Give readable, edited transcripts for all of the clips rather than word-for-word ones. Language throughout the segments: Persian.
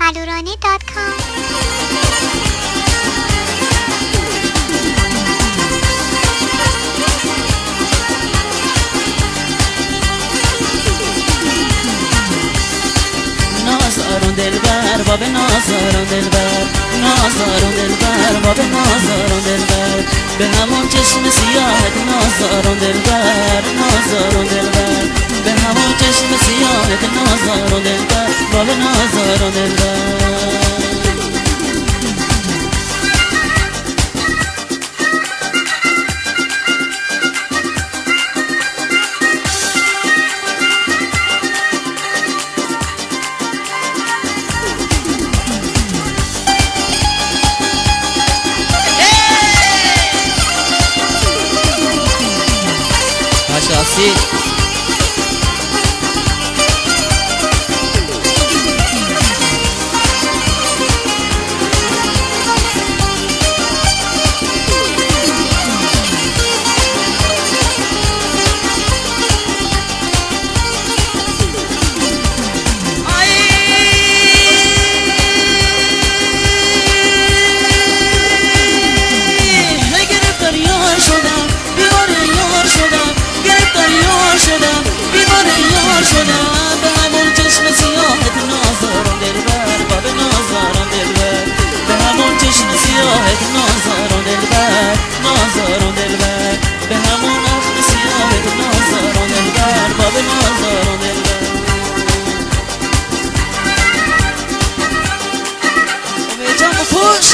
alurane.com. نازارون دلبر باب نازارون دلبر نازارون دلبر باب نازارون دلبر به همون چشم سیاهت نازارون دلبر نازارون دلبر به همون چشم سیاهت نازارون دلبر باب نازارون دلبر شخصی نازارون دلبر نازارون دلبر به همون اخم سیاهت نازارون دلبر باب نازارون دلبر امید جان بپوش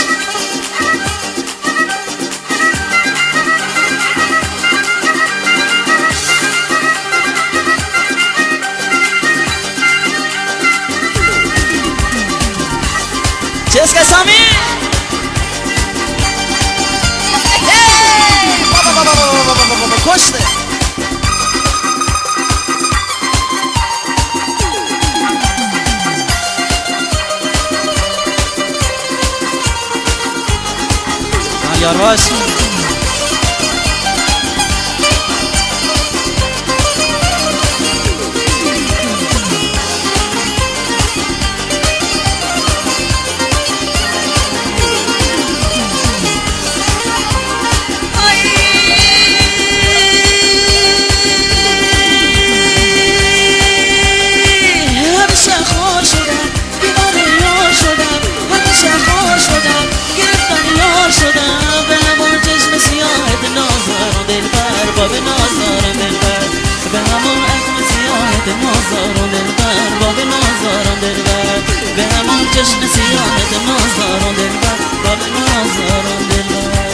چیز سامی کشته یارواش باب نازارون دلبر به همون اخم سیاهت نازارون دلبر باب نازارون دلبر به همون چشم سیاهت نازارون دلبر باب نازارون دلبر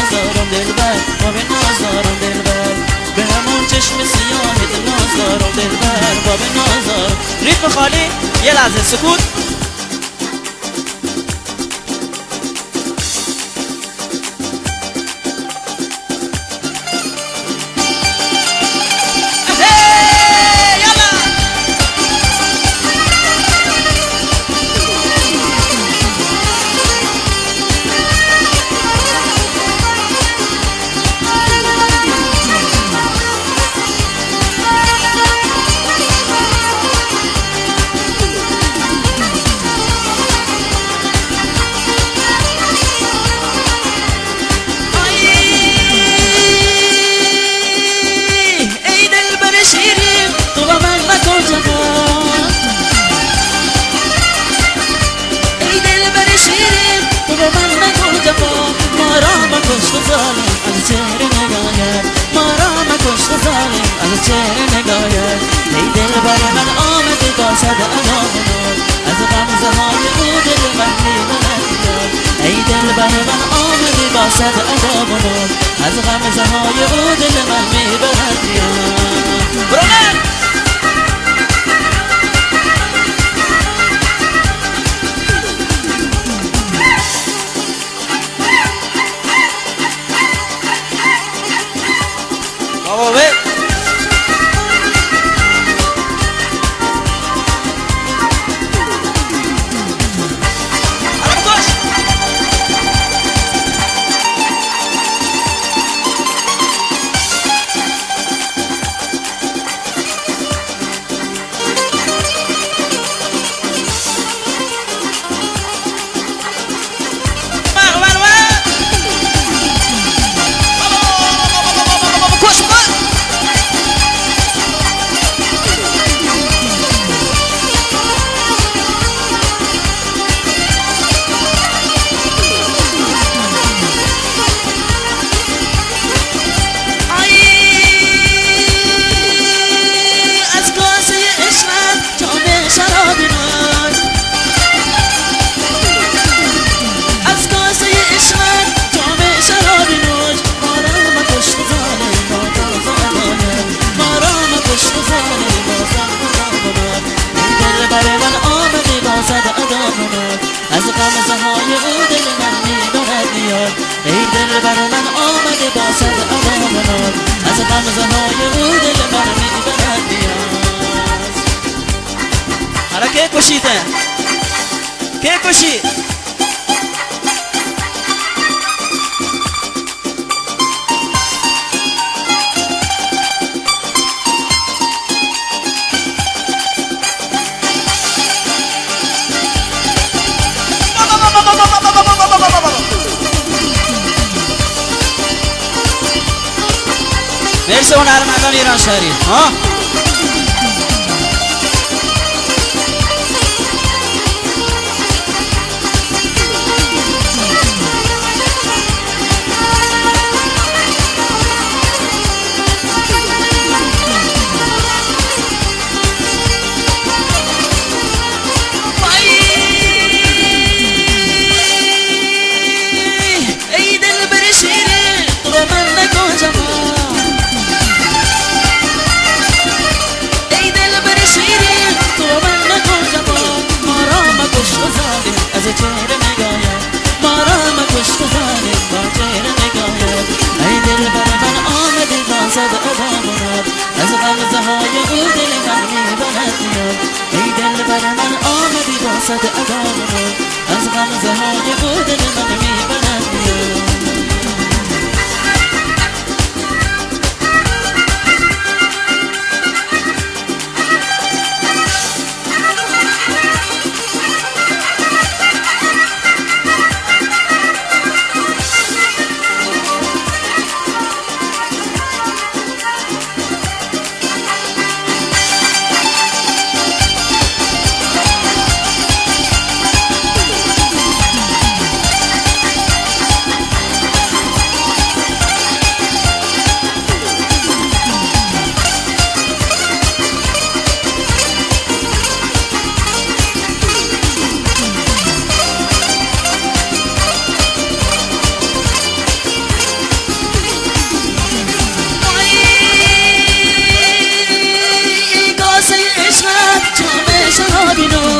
نازارون دلبر باب نازارون دلبر به همون چشم سیاهت نازارون دلبر باب نازارون ریتم خالی یه لحظه سکوت لباسد ادامونو از غمزه های او دل من میبرد میاد از غمزه های او دل من میبرد میاد ای دل بر من آمده با صد ادامونات از غمزه های او دل من میبرد میاد حالا که کشیده که کشید مرسی هنرمندان ایران شهری ها ای دل بر شیرین تو من نکن جمال از چهره نگاید ما را مکش تو ظالم با چهره نگاید ای دل بر من آمدی با صد ادامونات از غمزه های او دل من میبرد میاد ای دل بر من آمدی با صد ادامونات از غمزه های او دل من میبرد میاد شرابی نوش